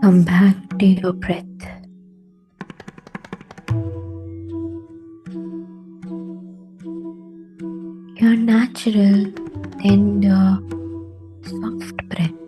Come back to your breath. Your natural, tender, soft breath.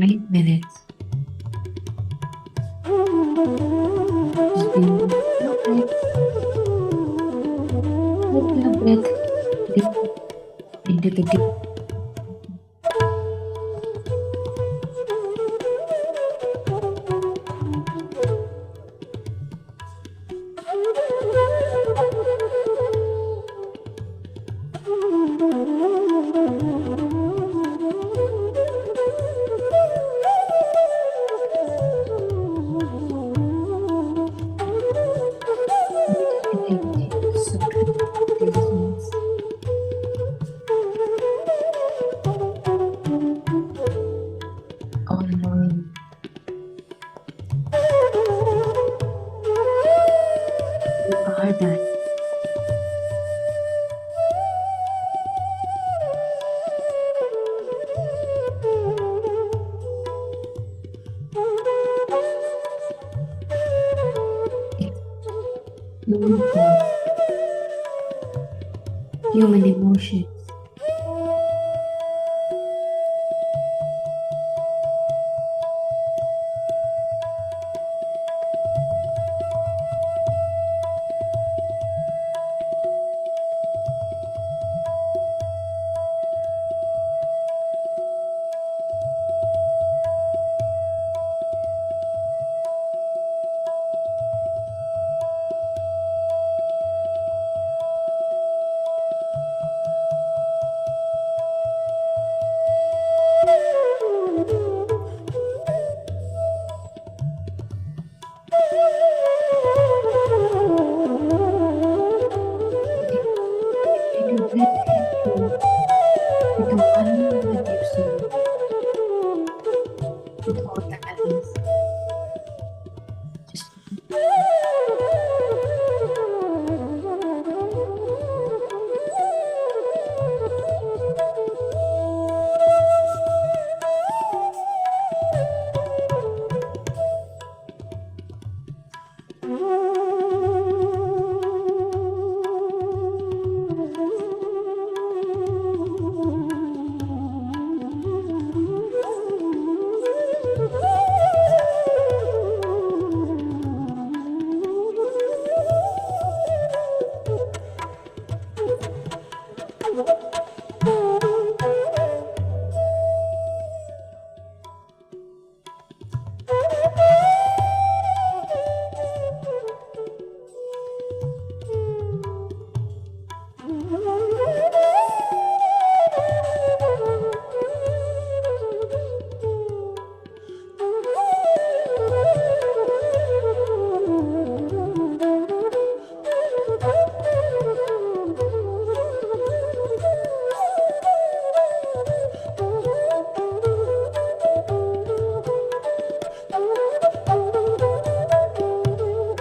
5 minutes. Just be your breath. Let your breath deep into the deep. All knowing. You are that. Human thoughts, human emotions. Let your breath help you become one with your soul, with all that is. Just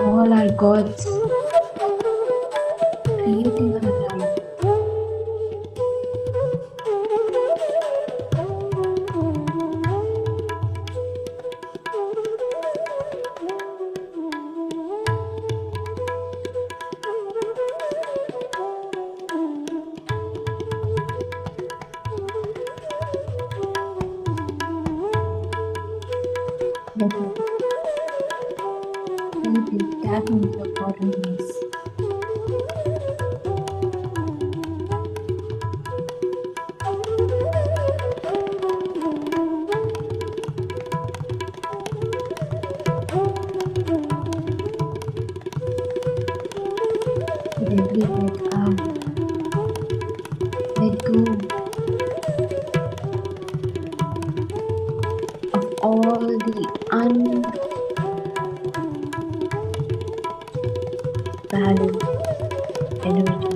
all our gods creating our life. Let us deeply tap into your bodies. With every breath out, let go of all the unbalanced energy,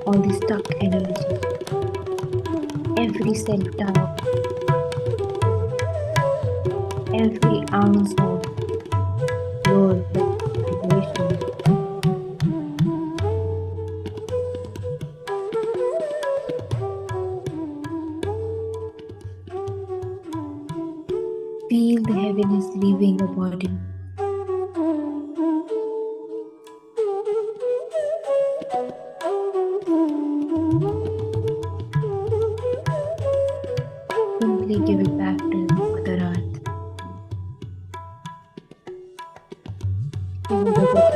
all the stuck energy, every self-doubt, every ounce of your vibration. Feel the heaviness leaving your body. we give it back to Mother Earth. We will visit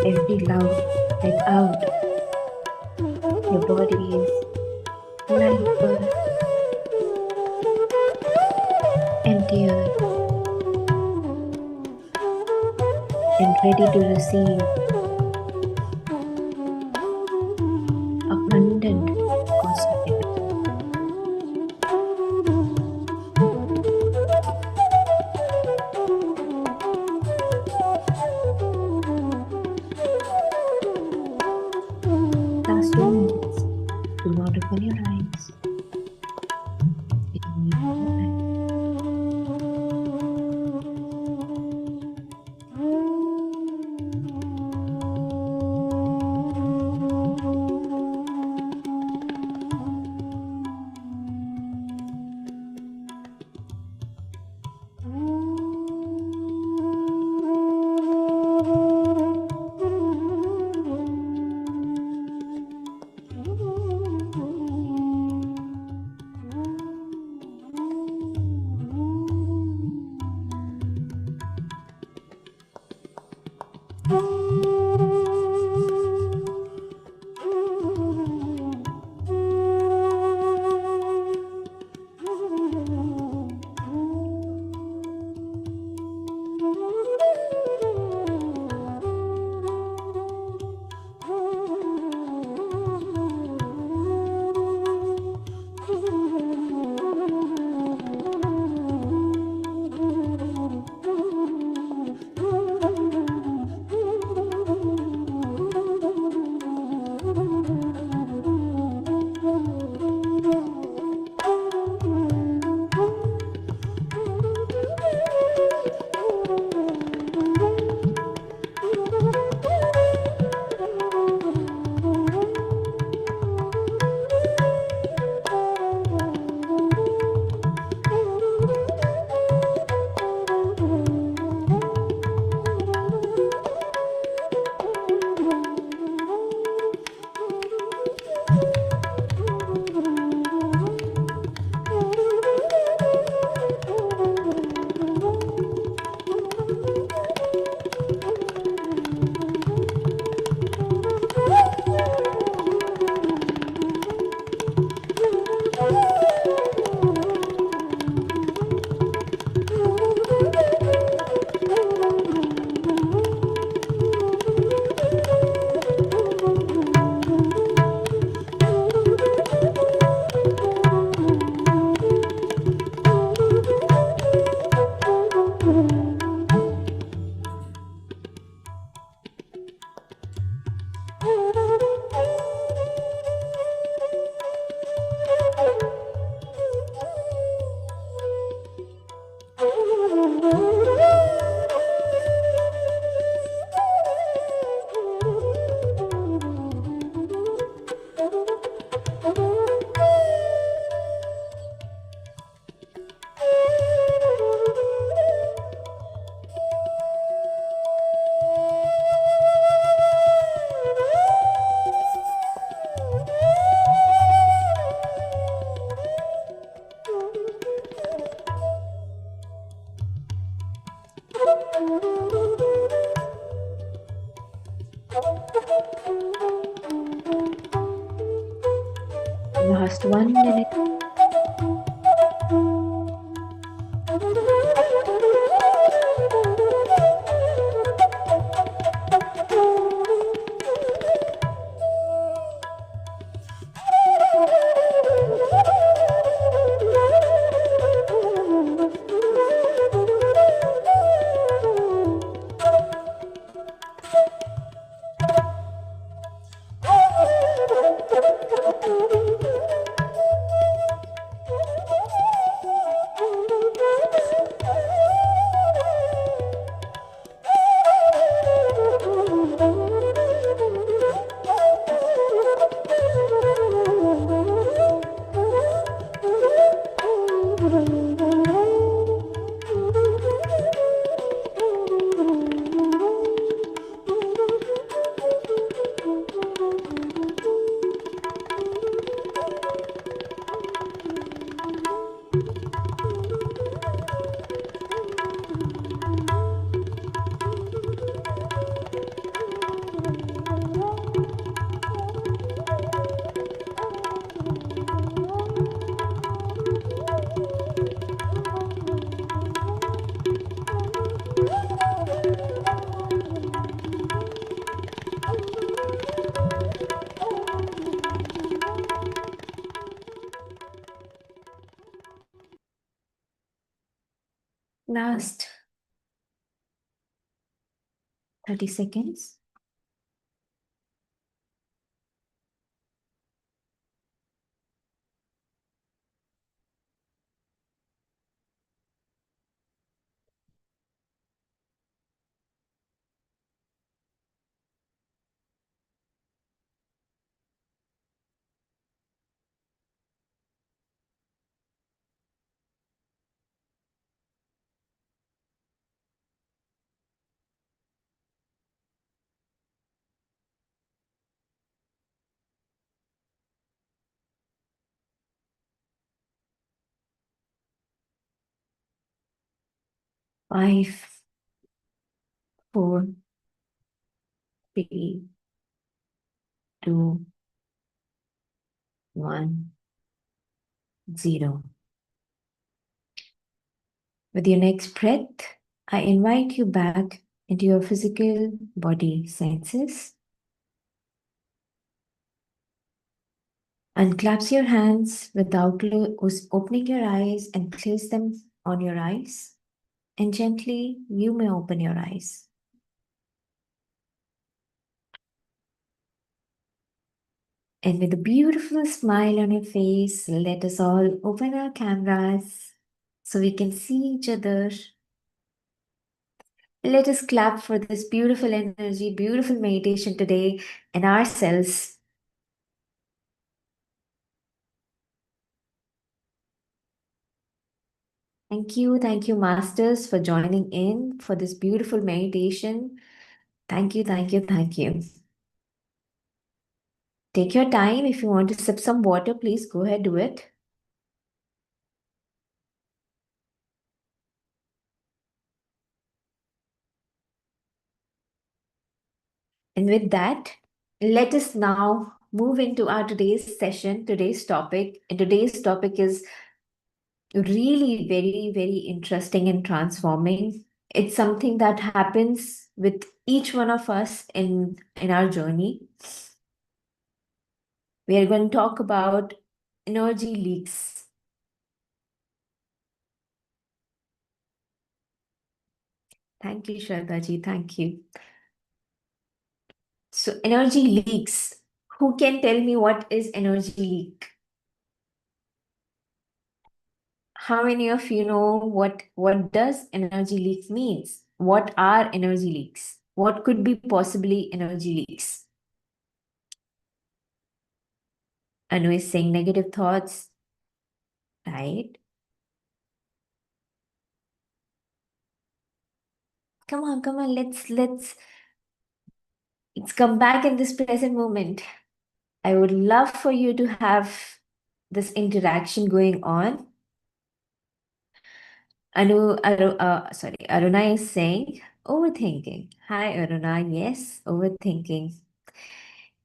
every loud let out. Your body is lighter, emptier, and ready to receive abundant cosmic energy. Last 2 minutes. Do not open your eyes. Begin your movement. Last 30 seconds. Five, four, three, two, one, zero. With your next breath, I invite you back into your physical body senses. Unclasp your hands without opening your eyes and place them on your eyes. And gently, you may open your eyes. And with a beautiful smile on your face, let us all open our cameras so we can see each other. Let us clap for this beautiful energy, beautiful meditation today and ourselves. Thank you, masters, for joining in for this beautiful meditation. Thank you, thank you, thank you. Take your time. If you want to sip some water, please go ahead, do it. And with that, let us now move into our today's session, today's topic. And today's topic is really very, very interesting and transforming. It's something that happens with each one of us in our journey. We are going to talk about energy leaks. Thank you, Shraddha ji. Thank you. So, energy leaks. Who can tell me what is energy leak? How many of you know what does energy leaks means? What are energy leaks? What could be possibly energy leaks? Anu is saying negative thoughts, right? Come on, let's come back in this present moment. I would love for you to have this interaction going on. Aruna is saying overthinking. Hi, Aruna. Yes, overthinking.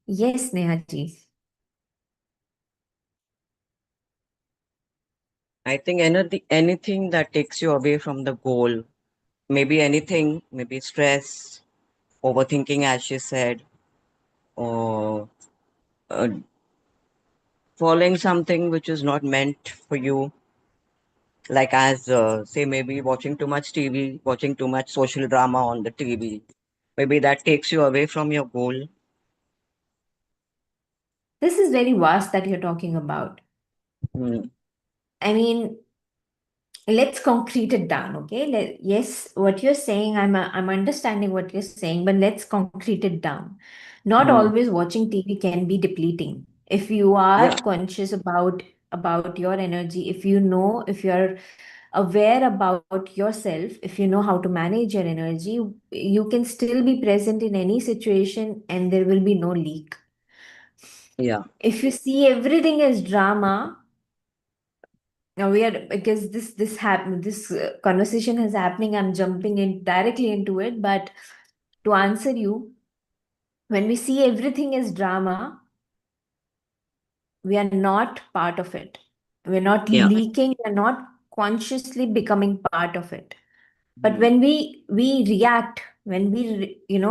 Yes, Nehaji. I think anything that takes you away from the goal, maybe anything, maybe stress, overthinking, as she said, or uh, following something which is not meant for you, like as say maybe watching too much TV, watching too much social drama on the TV. Maybe that takes you away from your goal. This is very vast that you're talking about. Mm. I mean, let's concrete it down, okay? Yes, what you're saying, I'm understanding what you're saying, but let's concrete it down. Not Mm. always watching TV can be depleting. If you Yeah. are conscious about about your energy, if you know, if you're aware about yourself, if you know how to manage your energy, you can still be present in any situation and there will be no leak. Yeah. If you see everything as drama, now we are, because this conversation is happening, I'm jumping in directly into it, but to answer you, when we see everything as drama, we are not part of it. We're not Yeah. leaking, we're not consciously becoming part of it. But Mm. when we react, when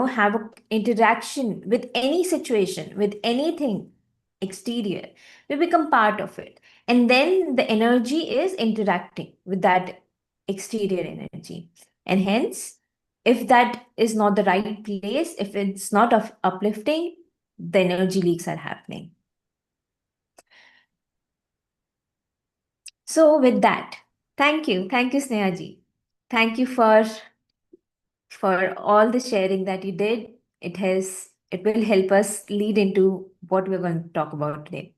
have a interaction with any situation, with anything exterior, we become part of it. And then the energy is interacting with that exterior energy. And hence, if that is not the right place, if it's not of uplifting, the energy leaks are happening. So with that, thank you, Snehaji. Thank you for all the sharing that you did. It will help us lead into what we're going to talk about today.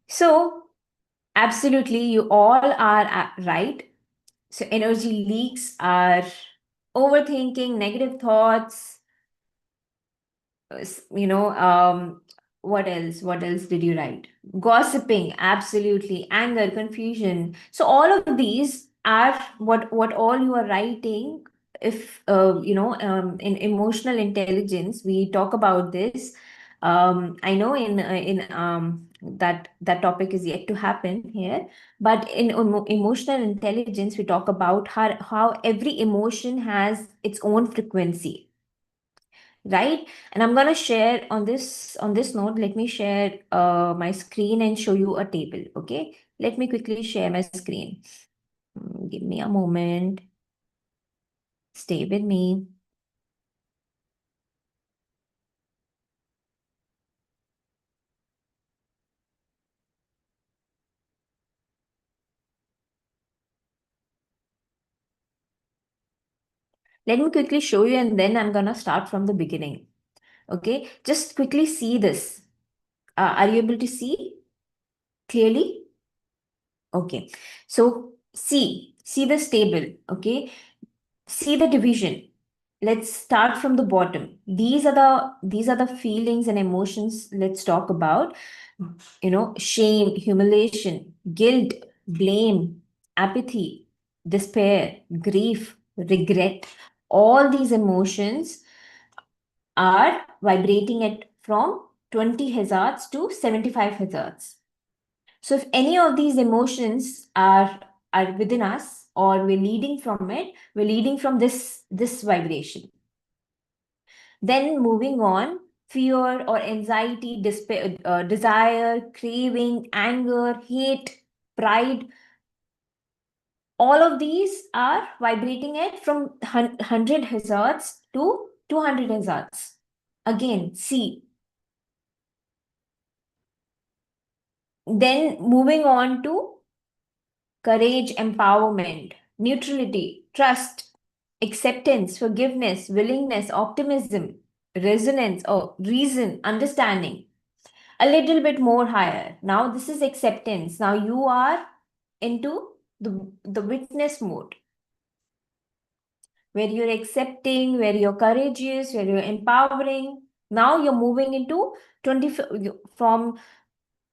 So absolutely, you all are right. So energy leaks are overthinking, negative thoughts, you know, what else did you write? Gossiping, absolutely. Anger, confusion. So all of these are what all you are writing. If in emotional intelligence we talk about this. I know in that topic is yet to happen here, but in emotional intelligence we talk about how every emotion has its own frequency, right? And I'm going to share on this note, let me share my screen and show you a table. Okay, let me quickly share my screen. Give me a moment, stay with me. Let me quickly show you, and then I'm going to start from the beginning. Okay, just quickly see this. Are you able to see clearly? Okay, so see this table. Okay, see the division. Let's start from the bottom. These are the feelings and emotions. Let's talk about, shame, humiliation, guilt, blame, apathy, despair, grief, regret. All these emotions are vibrating at from 20 hertz to 75 hertz. So if any of these emotions are within us, or we're leading from it, we're leading from this vibration. Then moving on, fear or anxiety, despair, desire, craving, anger, hate, pride, all of these are vibrating at from 100 hertz to 200 hertz. Again, see. Then moving on to courage, empowerment, neutrality, trust, acceptance, forgiveness, willingness, optimism, resonance, or reason, understanding. A little bit more higher. Now this is acceptance. Now you are into the witness mode, where you're accepting, where you're courageous, where you're empowering. Now you're moving into 20 from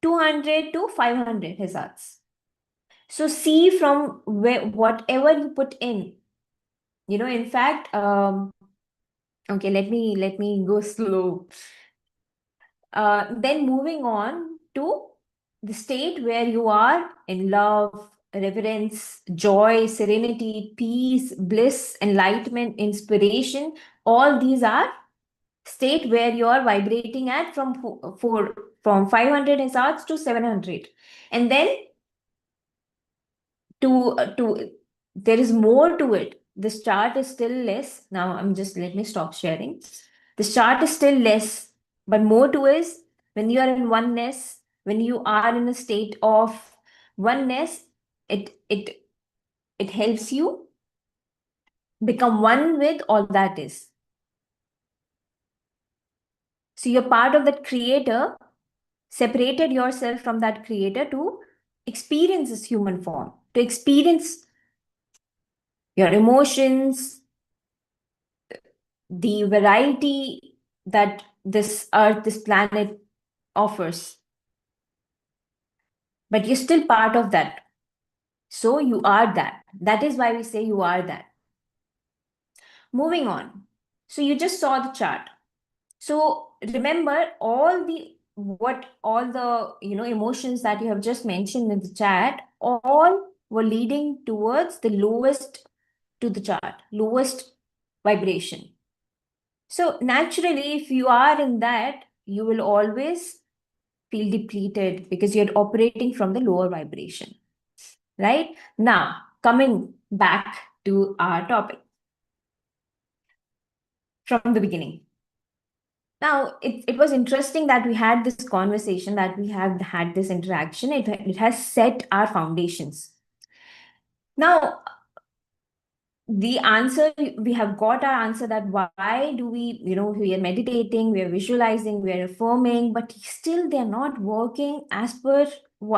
200 to 500 hertz. So see from where whatever you put in. In fact, okay, let me go slow. Then moving on to the state where you are in love, reverence, joy, serenity, peace, bliss, enlightenment, inspiration. All these are state where you are vibrating at from 500 hertz to 700. And then to there is more to it. This chart is still less. Now let me stop sharing. This chart is still less, but more to is when you are in oneness, when you are in a state of oneness, it helps you become one with all that is. So you're part of that creator. separated yourself from that creator to experience this human form, to experience your emotions, the variety that this earth, this planet offers. But you're still part of that. So you are that. That is why we say you are that. Moving on. So you just saw the chart. So remember all the emotions that you have just mentioned in the chat, all were leading towards the lowest to the chart, lowest vibration. So naturally, if you are in that, you will always feel depleted because you're operating from the lower vibration. Right? Now, coming back to our topic from the beginning. Now, it was interesting that we had this conversation, that we have had this interaction. It has set our foundations. Now, the answer, we have got our answer, that why do we are meditating, we are visualizing, we are affirming, but still they're not working as per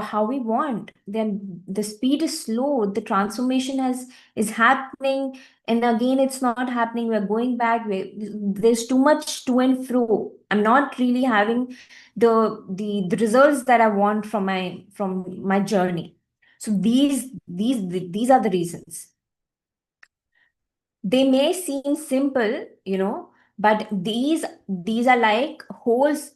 how we want. Then the speed is slow, the transformation is happening, and again it's not happening. We're going back, there's too much to and fro. I'm not really having the results that I want from my journey. So these are the reasons. They may seem simple, but these are like holes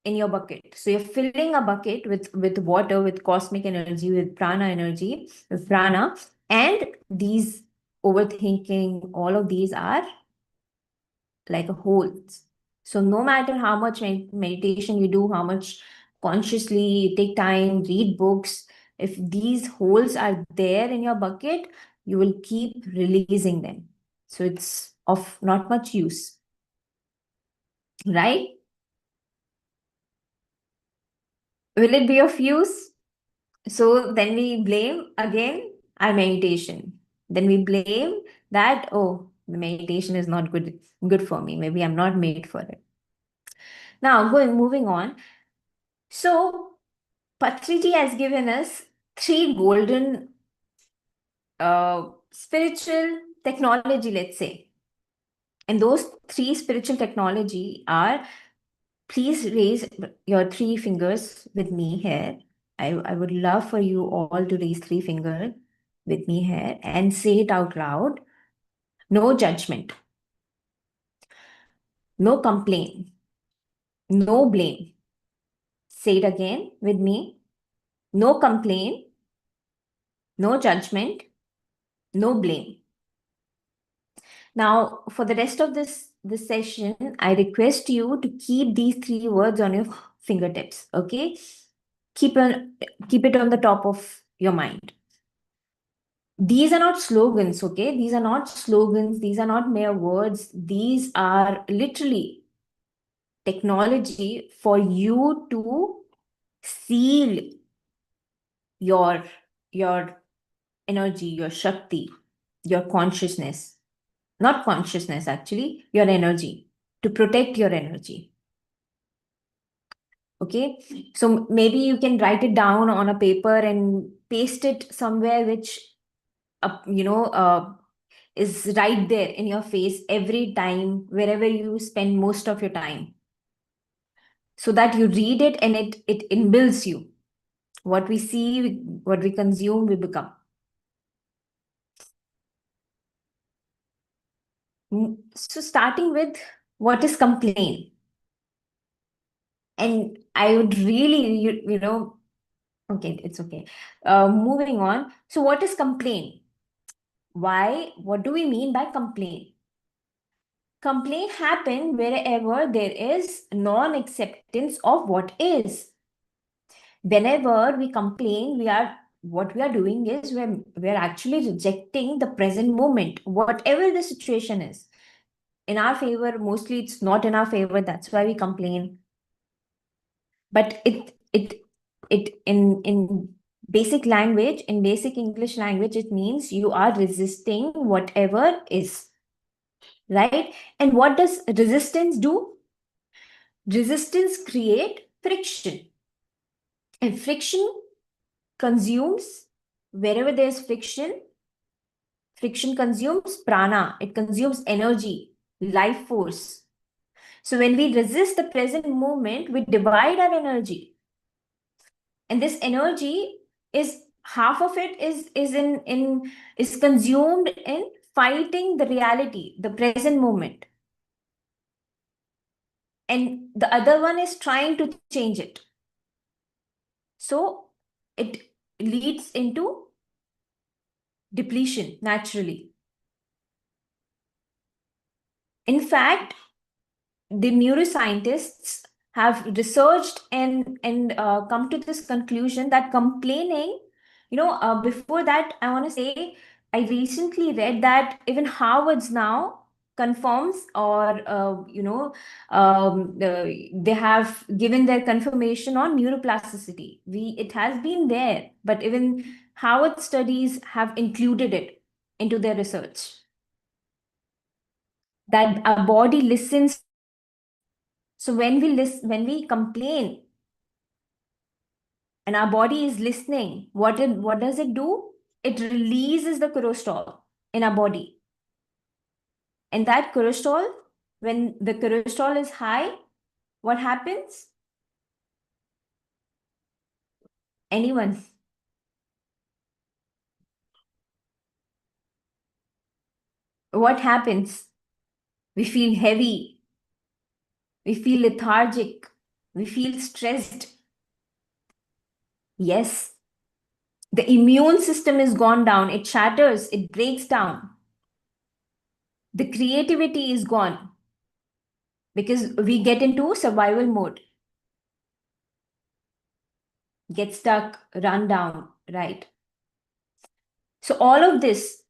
in your bucket. So you're filling a bucket with water, with cosmic energy, with prana energy, with prana, and these overthinking, all of these are like a holes. So no matter how much meditation you do, how much consciously you take time, read books, if these holes are there in your bucket, you will keep releasing them. So it's of not much use, right? Will it be of use? So then we blame again our meditation. Then we blame that, oh, the meditation is not good for me. Maybe I'm not made for it. Now, moving on. So Patriji has given us three golden spiritual technology, let's say. And those three spiritual technology are, please raise your three fingers with me here. I would love for you all to raise three fingers with me here and say it out loud. No judgment, no complaint, no blame. Say it again with me. No complaint, no judgment, no blame. Now, for the rest of this session, I request you to keep these three words on your fingertips. Okay, keep it on the top of your mind. These are not slogans, okay? These are not slogans. These are not mere words. These are literally technology for you to seal your energy, your shakti, your consciousness. Not consciousness, actually, your energy, to protect your energy. Okay, so maybe you can write it down on a paper and paste it somewhere which is right there in your face every time, wherever you spend most of your time, so that you read it and it imbues you. What we see, what we consume, we become. So starting with, what is complaint? And I would really, okay, it's okay. Moving on. So what is complaint? Why? What do we mean by complaint? Complaint happen wherever there is non-acceptance of what is. Whenever we complain, what we are doing is we're actually rejecting the present moment, whatever the situation is. In our favor, mostly it's not in our favor. That's why we complain. But it in basic language, in basic English language, it means you are resisting whatever is. Right? And what does resistance do? Resistance create friction. And friction consumes, wherever there's friction consumes prana, it consumes energy, life force. So when we resist the present moment, we divide our energy. And this energy is half of it is consumed in fighting the reality, the present moment. And the other one is trying to change it. So it leads into depletion naturally. In fact, the neuroscientists have researched and come to this conclusion that complaining, before that, I want to say, I recently read that even Harvard's now confirms, or they have given their confirmation on neuroplasticity. It has been there, but even Harvard studies have included it into their research, that our body listens. So when we complain and our body is listening, what does it do? It releases the cortisol in our body. And that cortisol, when the cortisol is high, what happens? Anyone? What happens? We feel heavy, we feel lethargic, we feel stressed. Yes, the immune system is gone down, it shatters, it breaks down. The creativity is gone because we get into survival mode, get stuck, run down, right? So all of this,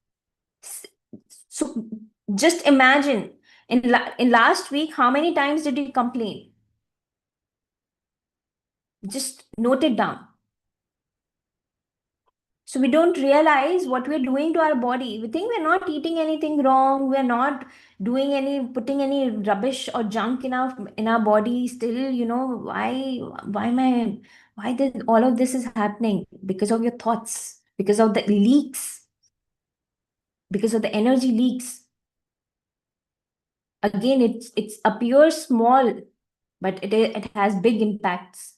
so just imagine in last week, how many times did you complain? Just note it down. So we don't realize what we're doing to our body. We think we're not eating anything wrong. We're not putting any rubbish or junk in our body. Still, why did all of this is happening? Because of your thoughts, because of the leaks, because of the energy leaks. Again, it appears small, but it has big impacts.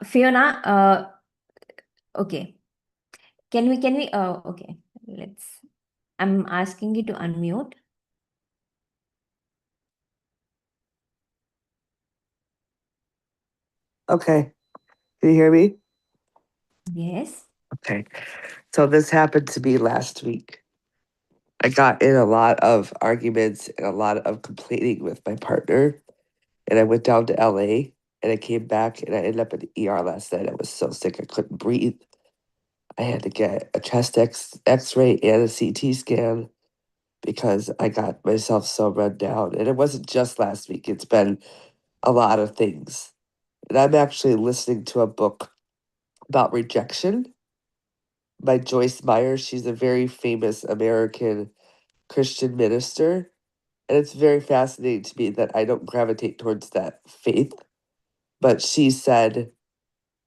Fiona, okay. Okay, I'm asking you to unmute. Okay. Can you hear me? Yes. Okay. So this happened to me last week. I got in a lot of arguments and a lot of complaining with my partner. And I went down to LA and I came back and I ended up in the ER last night. I was so sick I couldn't breathe. I had to get a chest x-ray and a CT scan because I got myself so run down. And it wasn't just last week. It's been a lot of things. And I'm actually listening to a book about rejection by Joyce Meyer. She's a very famous American Christian minister. And it's very fascinating to me that I don't gravitate towards that faith. But she said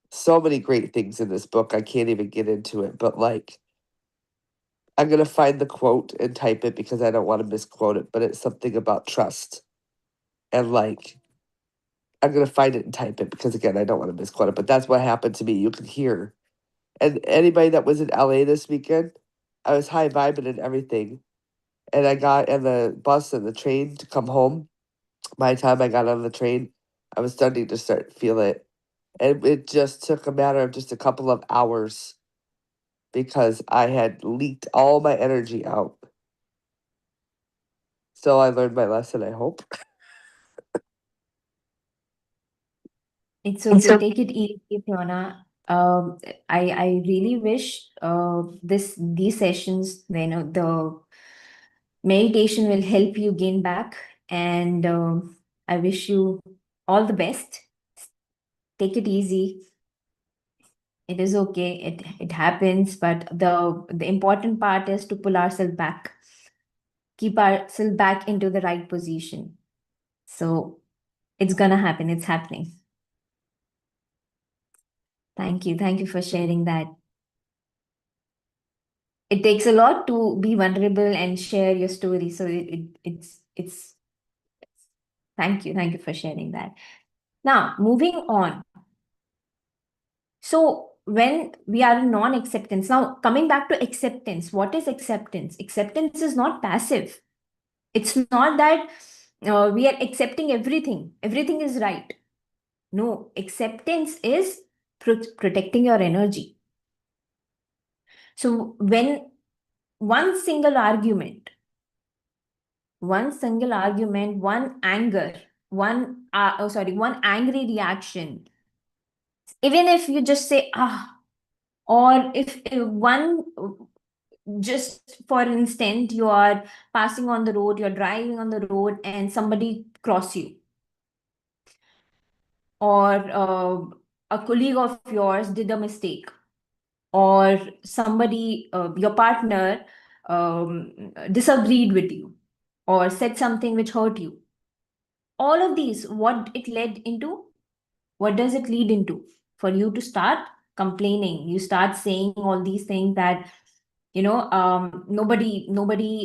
so many great things in this book. I can't even get into it. But like, I'm going to find the quote and type it because I don't want to misquote it. But it's something about trust. And like, I'm going to find it and type it because, again, I don't want to misquote it. But that's what happened to me. You can hear. And anybody that was in LA this weekend, I was high vibing and everything. And I got in the bus and the train to come home. By the time I got on the train, I was starting to feel it. And it just took a matter of just a couple of hours because I had leaked all my energy out. So I learned my lesson, I hope. It's okay. Take it easy, Fiona. I really wish these sessions, the meditation will help you gain back, and I wish you all the best. Take it easy. It is okay. It happens, but the important part is to pull ourselves back. keep ourselves back into the right position. So it's gonna happen. It's happening. Thank you. Thank you for sharing that. It takes a lot to be vulnerable and share your story. So it's thank you. Thank you for sharing that. Now, moving on. So when we are in non-acceptance, now coming back to acceptance, what is acceptance? Acceptance is not passive. It's not that we are accepting everything. Everything is right. No, acceptance is protecting your energy. So when one single argument, one anger, one angry reaction, even if you just say, or if one, just for instance, you are passing on the road, you're driving on the road and somebody cross you, or a colleague of yours did a mistake, or somebody, your partner, disagreed with you or said something which hurt you. All of these, what does it lead into? For you to start complaining, you start saying all these things that, nobody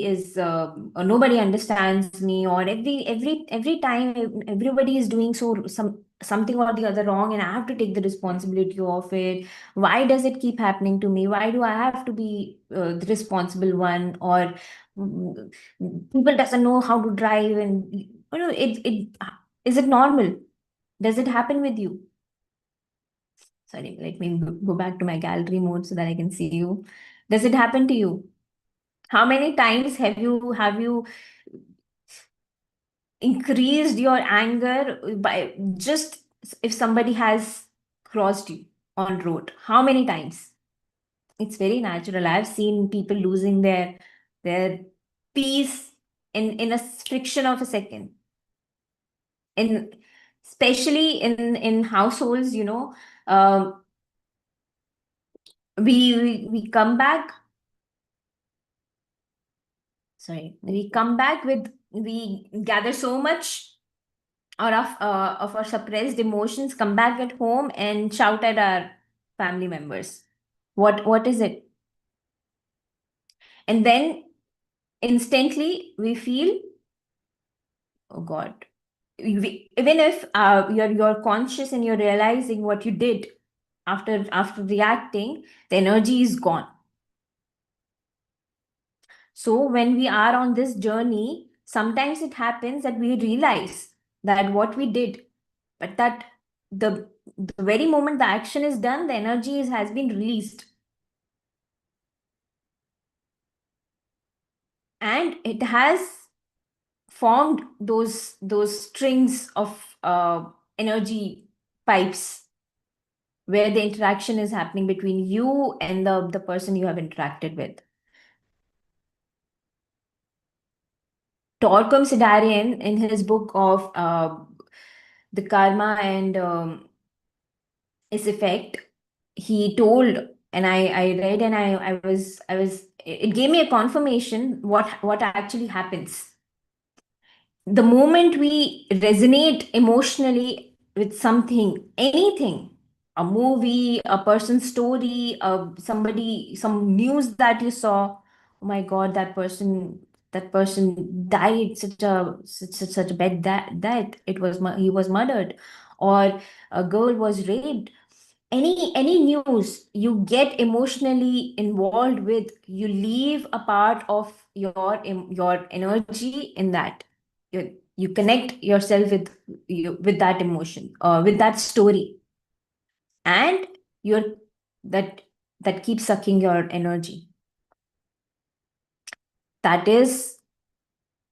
is, nobody understands me, or every time everybody is doing something or the other wrong, and I have to take the responsibility of it. Why does it keep happening to me? Why do I have to be the responsible one? Or mm, people doesn't know how to drive, and it is it normal? Does it happen with you? Sorry, let me go back to my gallery mode so that I can see you. Does it happen to you? How many times have you increased your anger by just if somebody has crossed you on road? How many times? It's very natural. I've seen people losing their peace in a friction of a second. In especially in households, um, we come back. Sorry, we come back with, we gather so much or of our suppressed emotions, come back at home and shout at our family members. What is it? And then instantly we feel, oh God. Even if you're conscious and you're realizing what you did after reacting, the energy is gone. So when we are on this journey, sometimes it happens that we realize that what we did, but that the very moment the action is done, the energy has been released. And it has formed those strings of energy pipes where the interaction is happening between you and the person you have interacted with. Torquem Sidarian, in his book of The Karma and Its Effect, he told, and I read, and I was it gave me a confirmation what actually happens. The moment we resonate emotionally with something, anything, a movie, a person's story, some news that you saw, oh my God, that person died such a bad death. He was murdered, or a girl was raped. Any news you get emotionally involved with, you leave a part of your energy in that. You connect yourself with that emotion, with that story, and you're that that keeps sucking your energy. That is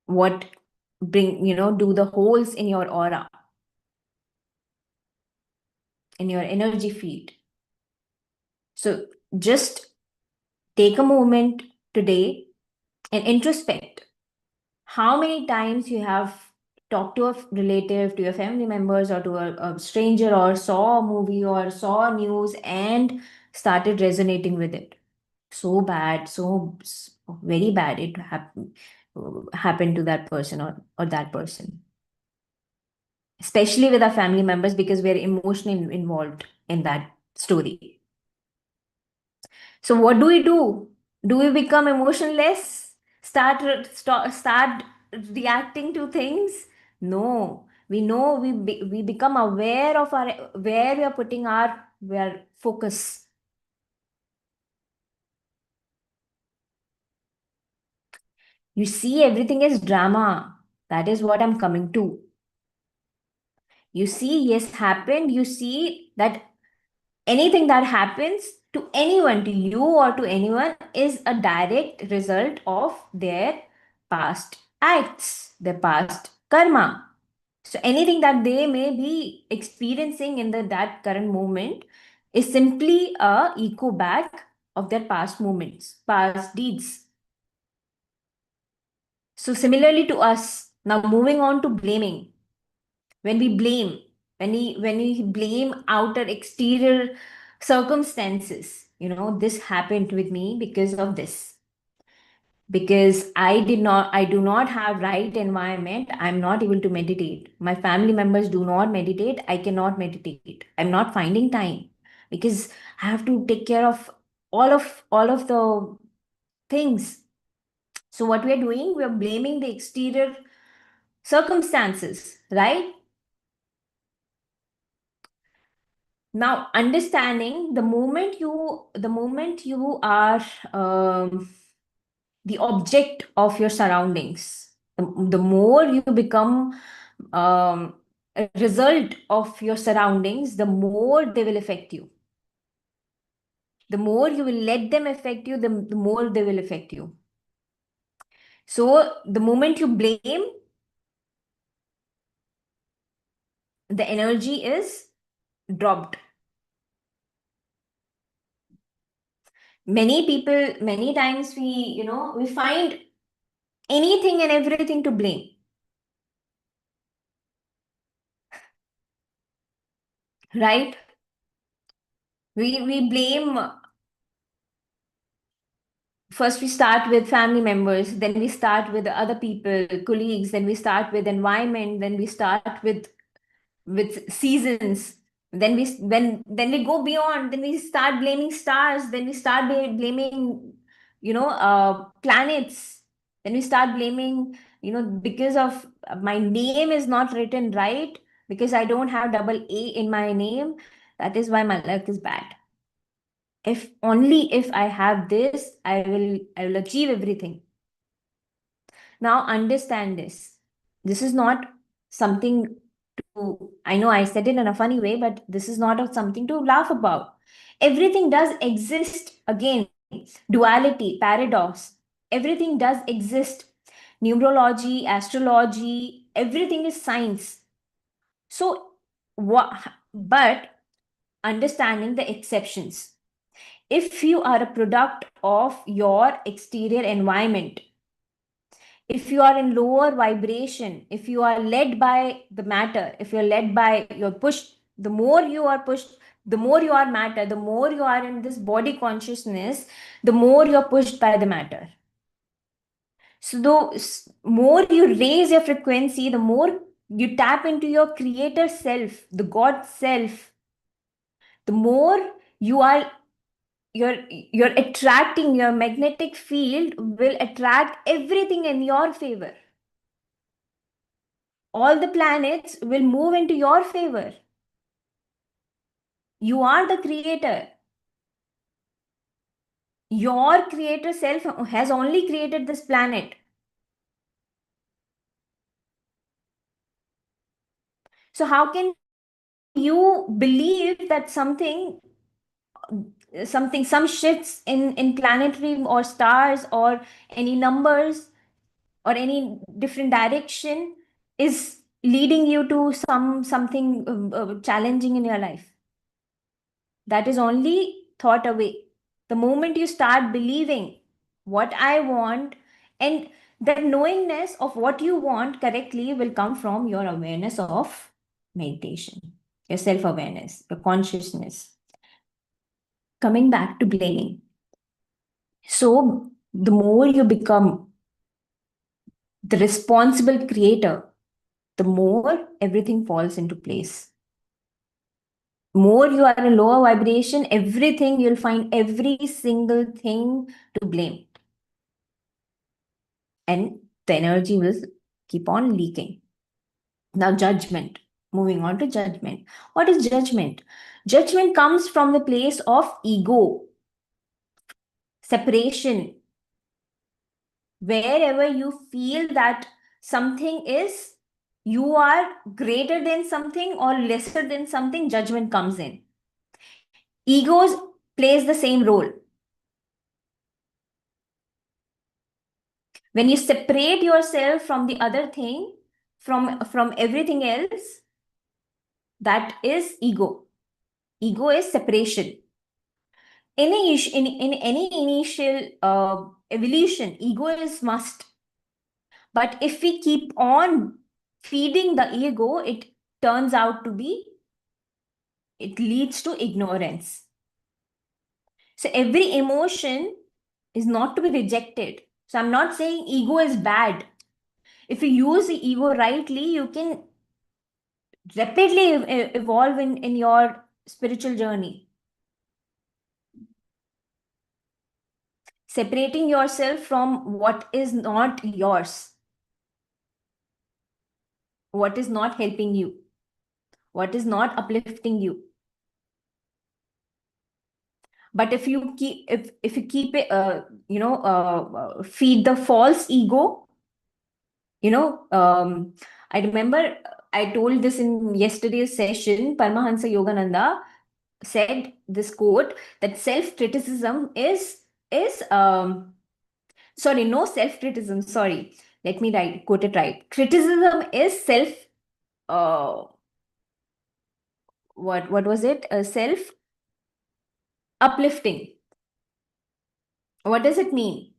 what do the holes in your aura, in your energy field. So just take a moment today and introspect. How many times you have talked to a relative, to your family members, or to a stranger, or saw a movie or saw news and started resonating with it? So bad, very bad it happened. happened to that person or that person, especially with our family members, because we're emotionally involved in that story. So what do we do? Do we become emotionless? Start reacting to things? No. We know we become aware of our where we are putting our focus. You see, everything is drama. That is what I'm coming to. You see, yes, happened. You see that anything that happens to anyone, to you or to anyone, is a direct result of their past acts, their past karma. So anything that they may be experiencing in that current moment is simply a echo back of their past moments, past deeds. So similarly to us, now moving on to blaming. When we blame, when we blame outer exterior circumstances, this happened with me because of this, because I do not have right environment, I'm not able to meditate, my family members do not meditate, I cannot meditate, I'm not finding time because I have to take care of all of the things. So what we are doing, we are blaming the exterior circumstances, right? Now understanding the moment you are the object of your surroundings, the more you become a result of your surroundings, the more they will affect you. The more you will let them affect you, the more they will affect you. So the moment you blame, the energy is dropped. Many people, many times we find anything and everything to blame, right? We blame. First we start with family members, then we start with other people, colleagues, then we start with environment, then we start with seasons, then we go beyond, then we start blaming stars, then we start blaming planets, then we start blaming because of my name is not written right, because I don't have double A in my name, that is why my luck is bad. If only if I have this, I will achieve everything. Now understand this. This is not something to, I know I said it in a funny way, but this is not something to laugh about. Everything does exist. Again, duality, paradox. Everything does exist. Numerology, astrology, everything is science. So what, but understanding the exceptions. If you are a product of your exterior environment, if you are in lower vibration, if you are led by the matter, if you're led by your push, the more you are pushed, the more you are matter, the more you are in this body consciousness, the more you're pushed by the matter. So the more you raise your frequency, the more you tap into your creator self, the God self, the more you are you're attracting, your magnetic field will attract everything in your favor. All the planets will move into your favor. You are the creator. Your creator self has only created this planet. So how can you believe that some shifts in planetary or stars or any numbers or any different direction is leading you to something challenging in your life? That is only thought away. The moment you start believing what I want, and the knowingness of what you want correctly will come from your awareness of meditation, your self awareness, your consciousness. Coming back to blaming. So, the more you become the responsible creator, the more everything falls into place. More you are in lower vibration, everything, you'll find every single thing to blame. And the energy will keep on leaking. Now, judgment. Moving on to judgment. What is judgment? Judgment comes from the place of ego, separation. Wherever you feel that something is, you are greater than something or lesser than something, judgment comes in. Egos plays the same role. When you separate yourself from the other thing, from everything else, that is ego. Ego is separation. In any initial evolution, ego is must. But if we keep on feeding the ego, it turns out to be, it leads to ignorance. So every emotion is not to be rejected. So I'm not saying ego is bad. If you use the ego rightly, you can rapidly evolve in your spiritual journey. Separating yourself from what is not yours, what is not helping you, what is not uplifting you. But if you keep, if you keep it, feed the false ego, I remember I told this in yesterday's session. Paramahansa Yogananda said this quote, that self-criticism is sorry, no self-criticism, sorry, let me quote it right. Criticism is self, uh, what was it? Self uplifting. What does it mean?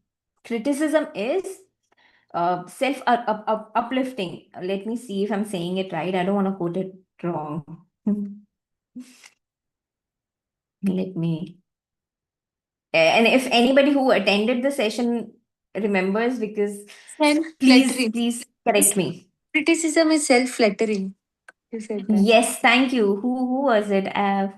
Criticism is self uplifting. Let me see if I'm saying it right. I don't want to quote it wrong. Let me. And if anybody who attended the session remembers, because Self-flattering. please correct me. Criticism is self-flattering. You said that. Yes, thank you. Who was it?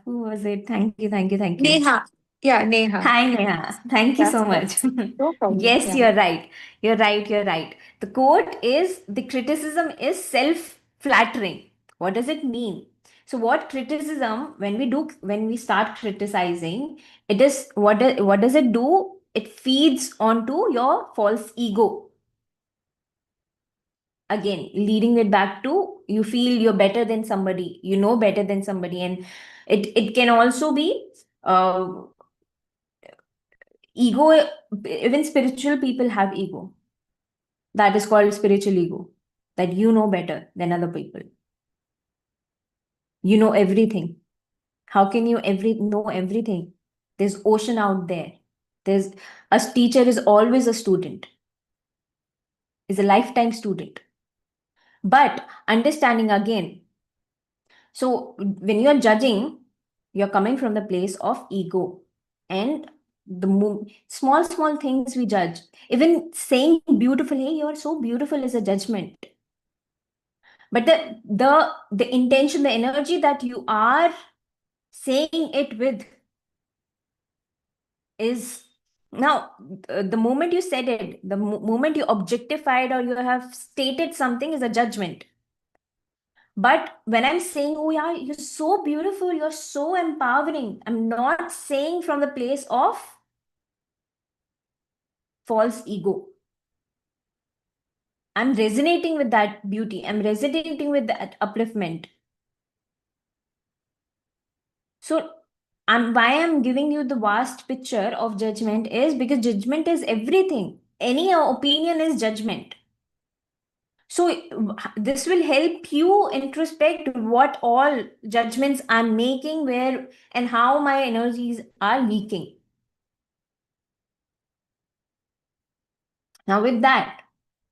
Who was it? Thank you. Neha. Yeah, Neha. Hi, Neha. Thank you so much. No problem. Yes, Yeah. you're right. You're right. The quote is, the criticism is self-flattering. What does it mean? So what criticism, when we start criticizing, it is, what does it do? It feeds onto your false ego. Again, leading it back to, you feel you're better than somebody, you know better than somebody. And it can also be ego. Even spiritual people have ego. That is called spiritual ego, that you know better than other people. You know everything. How can you know everything? There's ocean out there. There's a teacher is always a student, is a lifetime student. But understanding again, so when you're judging, you're coming from the place of ego. And the small things we judge. Even saying beautiful, hey, you're so beautiful, is a judgment. But the intention, the energy that you are saying it with is, now the moment you said it, the moment you objectified or you have stated something, is a judgment. But when I'm saying, oh yeah, you're so beautiful, you're so empowering, I'm not saying from the place of false ego. I'm resonating with that beauty. I'm resonating with that upliftment. So, why I'm giving you the vast picture of judgment is because judgment is everything. Any opinion is judgment. So this will help you introspect what all judgments I'm making, where and how my energies are leaking. Now with that,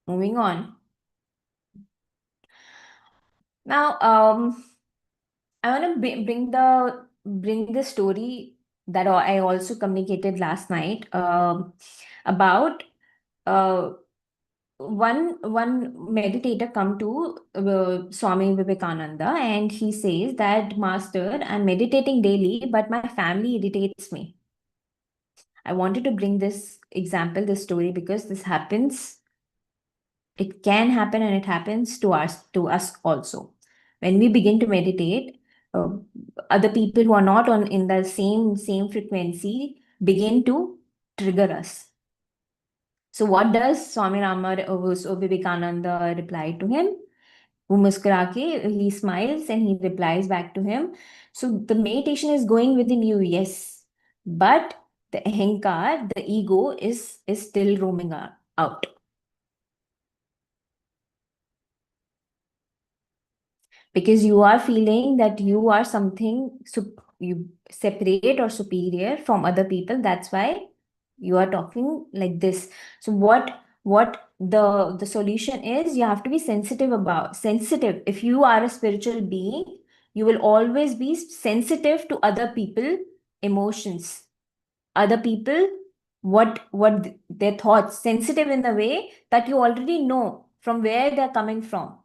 moving on. Now I want to bring the story that I also communicated last night about one meditator come to Swami Vivekananda and he says that, Master, I'm meditating daily, but my family irritates me. I wanted to bring this example, this story, because this happens. It can happen and it happens to us also. When we begin to meditate, uh, other people who are not on in the same frequency begin to trigger us. So what does Swami Vivekananda reply to him? वो मुस्कुरा के, he smiles and he replies back to him. So the meditation is going within you, yes, but the ahankar, the ego, is still roaming out. Because you are feeling that you are something you separate or superior from other people. That's why you are talking like this. So what the solution is, you have to be sensitive. If you are a spiritual being, you will always be sensitive to other people emotions, other people, what their thoughts, sensitive in the way that you already know from where they're coming from.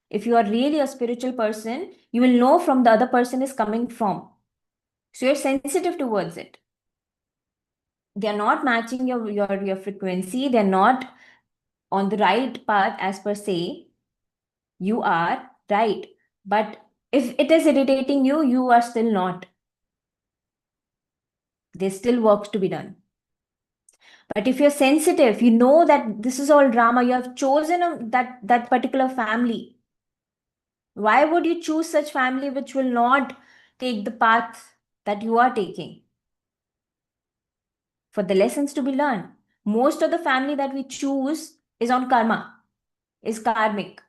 If you are really a spiritual person, you will know from the other person is coming from. So you're sensitive towards it. They're not matching your frequency. They're not on the right path as per se. You are right. But if it is irritating you, you are still not. There's still work to be done. But if you're sensitive, you know that this is all drama. You have chosen that particular family. Why would you choose such family which will not take the path that you are taking? For the lessons to be learned. Most of the family that we choose is on karma, is karmic.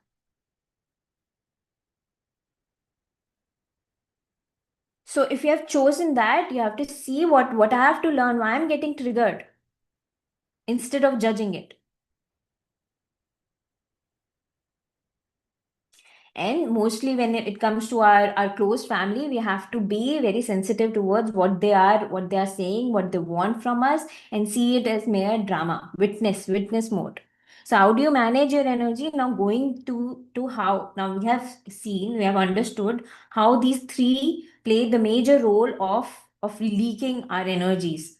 So if you have chosen that, you have to see what I have to learn, why I'm getting triggered, instead of judging it. And mostly when it comes to our close family, we have to be very sensitive towards what they are saying, what they want from us, and see it as mere drama, witness mode. So how do you manage your energy? Now going to how, now we have understood how these three play the major role of leaking our energies.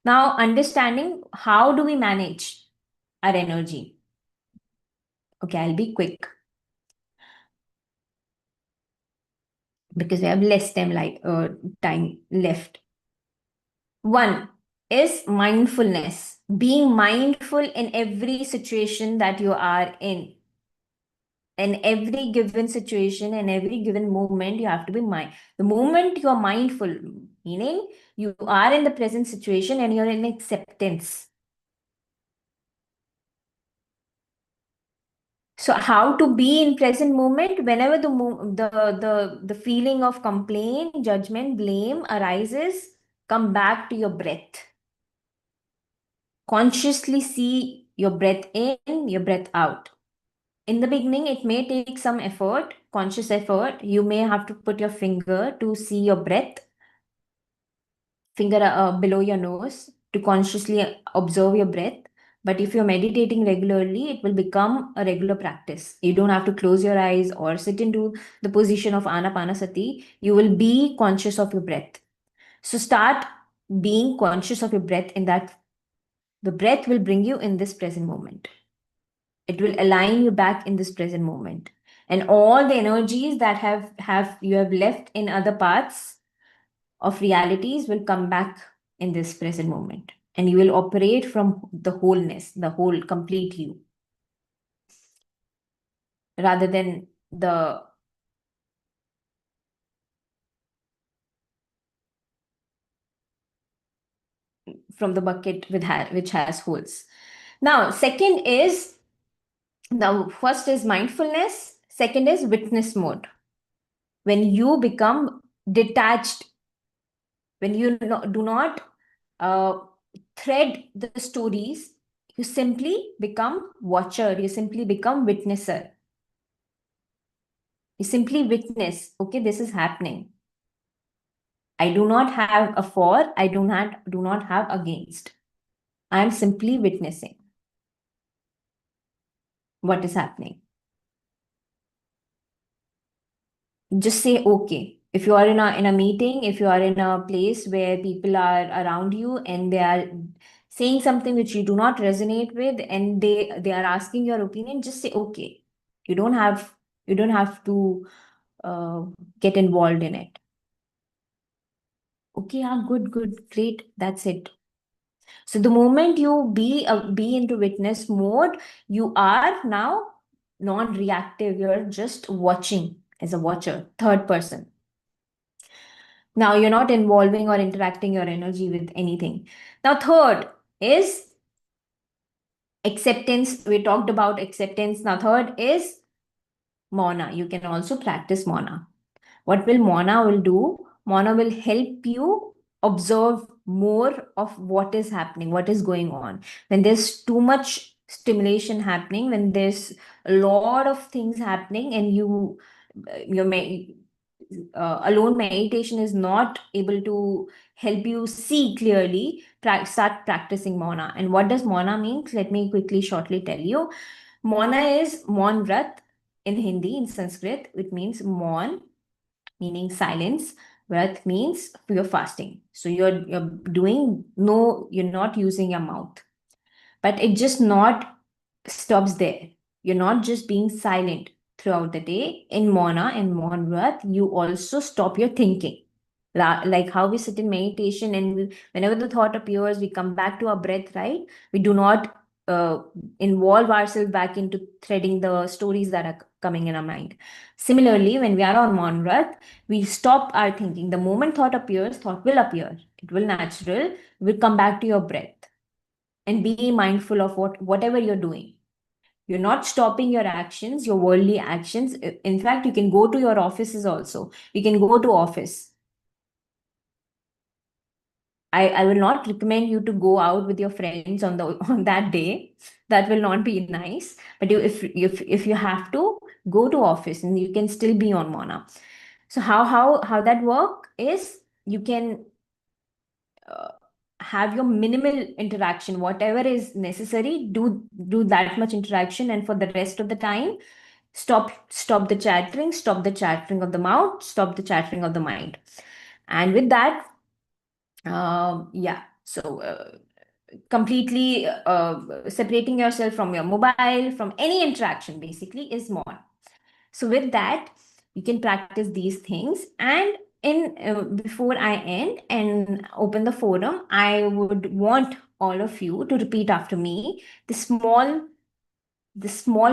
Now understanding how do we manage our energy. Okay, I'll be quick, because we have less time left. One is mindfulness, being mindful in every situation that you are in. In every given situation, in every given moment, you have to be the moment you are mindful, meaning you are in the present situation and you're in acceptance. So how to be in present moment? Whenever the feeling of complaint, judgment, blame arises, come back to your breath. Consciously see your breath in, your breath out. In the beginning, it may take some effort, conscious effort. You may have to put your finger to see your breath, finger below your nose, to consciously observe your breath. But if you're meditating regularly, it will become a regular practice. You don't have to close your eyes or sit into the position of Anapanasati. You will be conscious of your breath. So start being conscious of your breath, in that the breath will bring you in this present moment. It will align you back in this present moment. And all the energies that you have left in other parts of realities will come back in this present moment. And you will operate from the wholeness, the whole complete you, rather than from the bucket which has holes. Now, first is mindfulness, second is witness mode. When you become detached, when you do not thread the stories, you simply become watcher, you simply become witnesser. You simply witness, okay, this is happening. I do not have a for, I do not have against. I am simply witnessing. what is happening. Just say okay. If you are in a meeting, if you are in a place where people are around you and they are saying something which you do not resonate with, and they are asking your opinion, just say okay. You don't have to uh, get involved in it. Okay, yeah, good, great. That's it. So the moment you be into witness mode, you are now non-reactive. You're just watching as a watcher, third person. Now you're not involving or interacting your energy with anything. Now, third is acceptance. We talked about acceptance. Now, third is Mona. You can also practice Mona. What will Mona will do? Mona will help you observe more of what is happening, what is going on. When there's too much stimulation happening, when there's a lot of things happening, and your alone meditation is not able to help you see clearly, start practicing Mona. And what does Mona mean? Let me quickly, shortly tell you. Mona is Maun Vrat in Hindi, in Sanskrit, which means Maun, meaning silence. Vrat means you're fasting. So you're doing no, you're not using your mouth. But it just not stops there. You're not just being silent throughout the day. In Mona and Maun Vrat, you also stop your thinking. Like how we sit in meditation, and whenever the thought appears, we come back to our breath, right? We do not involve ourselves back into threading the stories that are coming in our mind. Similarly, when we are on Monrath, we stop our thinking. The moment thought appears, thought will appear. It will natural. Will come back to your breath and be mindful of whatever you're doing. You're not stopping your actions, your worldly actions. In fact, you can go to your offices also. You can go to office. I will not recommend you to go out with your friends on the on that day. That will not be nice. But if you have to, go to office and you can still be on Mona. So how that work is, you can uh, have your minimal interaction, whatever is necessary. Do that much interaction, and for the rest of the time, stop the chattering, stop the chattering of the mouth, stop the chattering of the mind. And with that, yeah. So completely separating yourself from your mobile, from any interaction, basically, is more. So with that, you can practice these things. And in before I end and open the forum, I would want all of you to repeat after me the small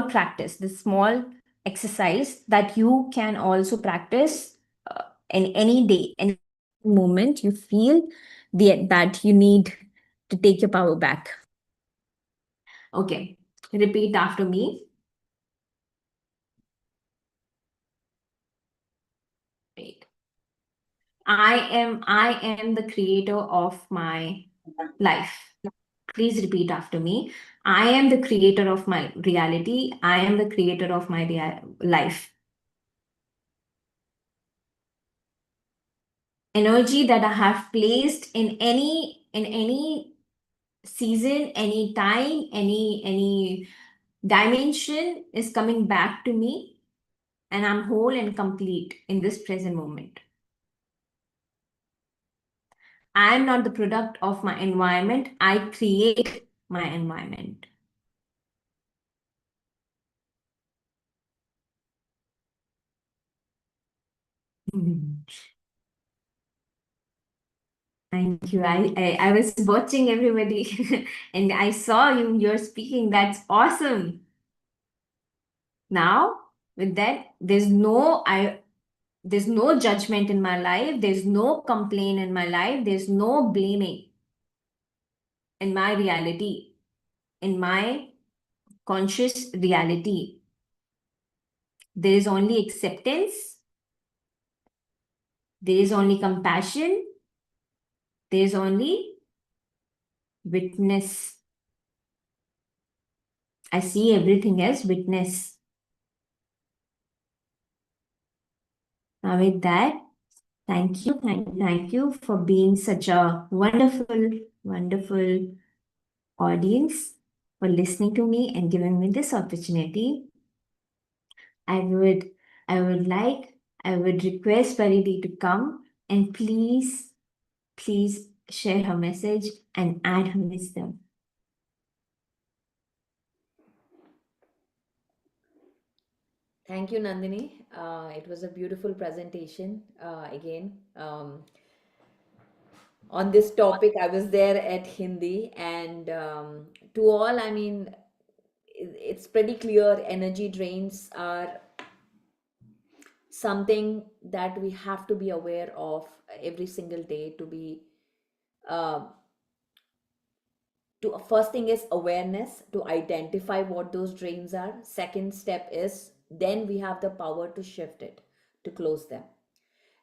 practice, the small exercise that you can also practice in any day, any moment you feel that you need to take your power back. Okay, repeat after me. Wait. I am the creator of my life. Please repeat after me. I am the creator of my reality. I am the creator of my life. Energy that I have placed in any season, any time, any dimension is coming back to me, and I'm whole and complete in this present moment. I am not the product of my environment. I create my environment. Thank you. I was watching everybody and I saw you're speaking. That's awesome. Now, with that, there's no judgment in my life. There's no complaint in my life. There's no blaming in my reality, in my conscious reality. There is only acceptance. There is only compassion. There is only witness. I see everything as witness. Now, with that, thank you for being such a wonderful, wonderful audience. for listening to me and giving me this opportunity. I would I would like I would request Paridhi to come and please share her message and add her wisdom. Thank you, Nandini. It was a beautiful presentation again. On this topic, I was there at Hindi, and to all, I mean, it's pretty clear energy drains are something that we have to be aware of every single day to be uh, to first thing is awareness to identify what those drains are. Second step is then we have the power to shift it, to close them,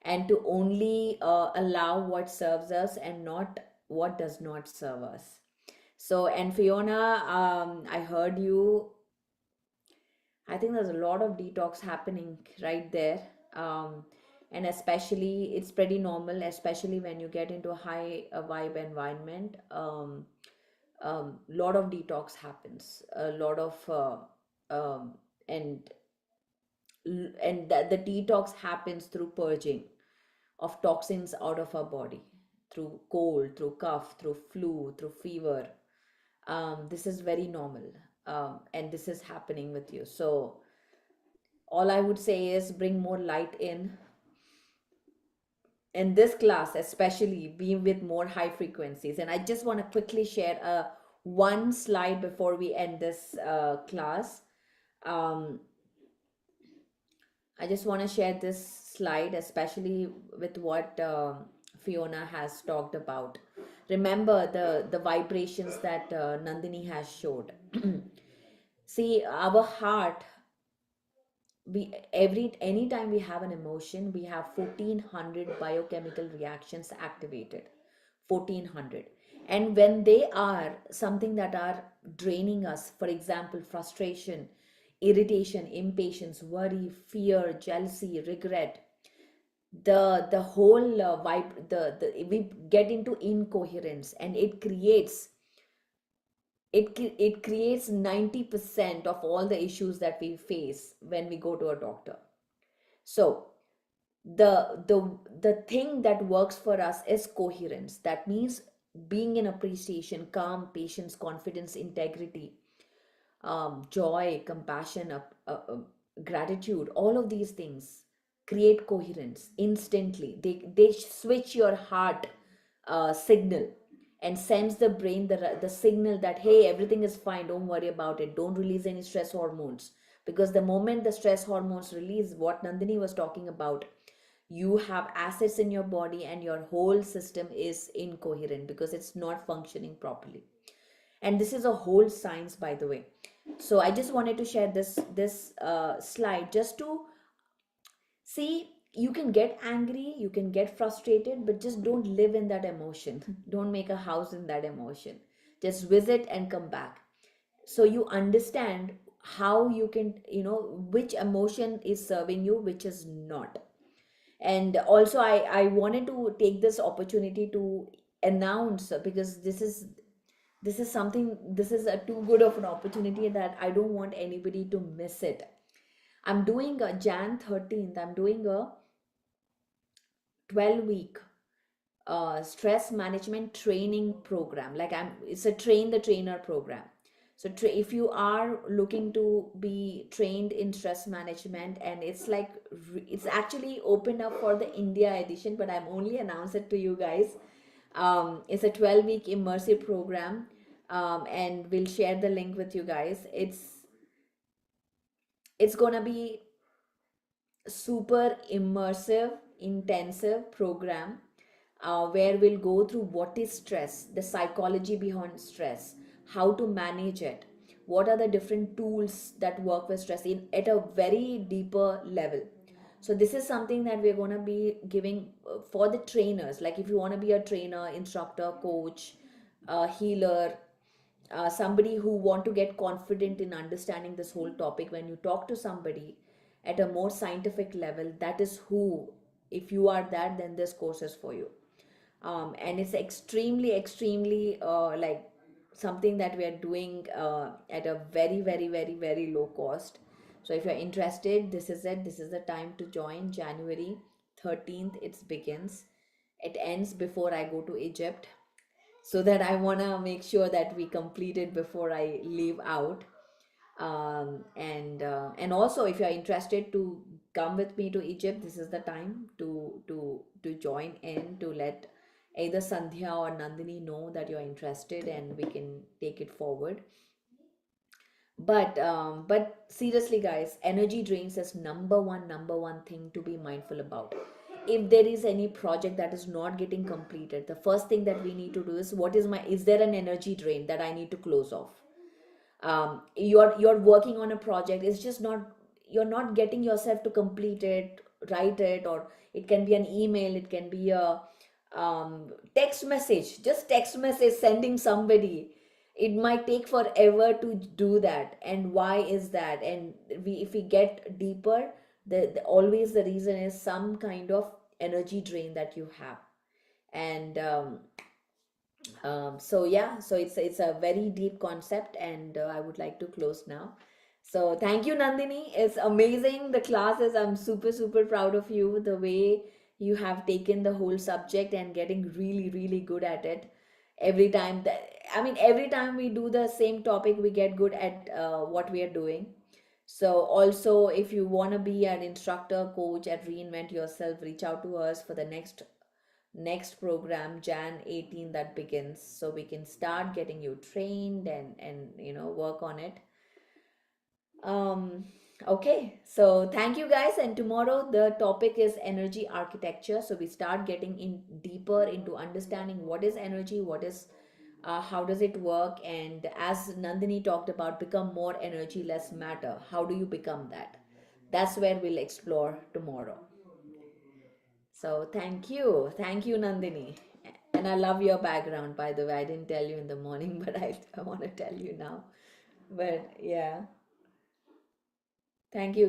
and to only allow what serves us and not what does not serve us. So, and Fiona, I heard you. I think there's a lot of detox happening right there. And especially, it's pretty normal, especially when you get into a high vibe environment. Lot of detox happens. A lot of, and that the detox happens through purging of toxins out of our body through cold, through cough, through flu, through fever. This is very normal, and this is happening with you. So all I would say is bring more light in this class, especially be with more high frequencies. And I just want to quickly share one slide before we end this class. um, I just want to share this slide, especially with what Fiona has talked about. Remember the vibrations that Nandini has showed. See, our heart, we anytime we have an emotion, we have 1400 biochemical reactions activated. 1400. And when they are something that are draining us, for example, frustration, irritation, impatience, worry, fear, jealousy, regret, the whole vibe, the we get into incoherence, and it creates 90% of all the issues that we face when we go to a doctor. So the thing that works for us is coherence. That means being in appreciation, calm, patience, confidence, integrity, joy, compassion, gratitude. All of these things create coherence instantly. They switch your heart signal and sends the brain the signal that hey, everything is fine, don't worry about it, don't release any stress hormones. Because the moment the stress hormones release, what Nandini was talking about, you have acids in your body and your whole system is incoherent because it's not functioning properly. And this is a whole science, by the way. So I just wanted to share this slide just to see, you can get angry, you can get frustrated, but just don't live in that emotion. Don't make a house in that emotion. Just visit and come back. So you understand how you can, which emotion is serving you, which is not. And also I wanted to take this opportunity to announce, because this is something, this is a too good of an opportunity that I don't want anybody to miss it. I'm doing a Jan 13th, I'm doing a 12-week stress management training program. Like it's a train the trainer program. So if you are looking to be trained in stress management, and it's like it's actually opened up for the India edition, but I'm only announced it to you guys. It's a 12-week immersive program, and we'll share the link with you guys. It's gonna be super immersive, intensive program, where we'll go through what is stress, the psychology behind stress, how to manage it, what are the different tools that work with stress at a very deeper level. So this is something that we're going to be giving for the trainers. Like if you want to be a trainer, instructor, coach, healer, somebody who want to get confident in understanding this whole topic, when you talk to somebody at a more scientific level, that is who, if you are that, then this course is for you. And it's extremely like something that we are doing at a very, very, very, very low cost. So if you're interested, this is it. This is the time to join. January 13th, it begins. It ends before I go to Egypt, so that I want to make sure that we complete it before I leave out. And also, if you're interested to come with me to Egypt, this is the time to join in, to let either Sandhya or Nandini know that you're interested, and we can take it forward. But seriously, guys, energy drains is number one thing to be mindful about. If there is any project that is not getting completed, the first thing that we need to do is, is there an energy drain that I need to close off? You're working on a project, it's just not, you're not getting yourself to complete it, write it, or it can be an email, it can be a text message, just text message sending somebody. It might take forever to do that. And why is that? And if we get deeper, always the reason is some kind of energy drain that you have. And so yeah, so it's a very deep concept, and I would like to close now. So thank you, Nandini. It's amazing, the classes. I'm super, super proud of you, the way you have taken the whole subject and getting really, really good at it. Every time that, I mean, every time we do the same topic, we get good at what we are doing. So also, if you want to be an instructor, coach at Reinvent Yourself, reach out to us for the next program, Jan 18, that begins, so we can start getting you trained and work on it. Okay, so thank you, guys. And tomorrow the topic is energy architecture, so we start getting in deeper into understanding what is energy, what is how does it work, and as Nandini talked about, become more energy, less matter. How do you become that? That's where we'll explore tomorrow. So thank you, Nandini. And I love your background, by the way. I didn't tell you in the morning, but I want to tell you now. But yeah, thank you.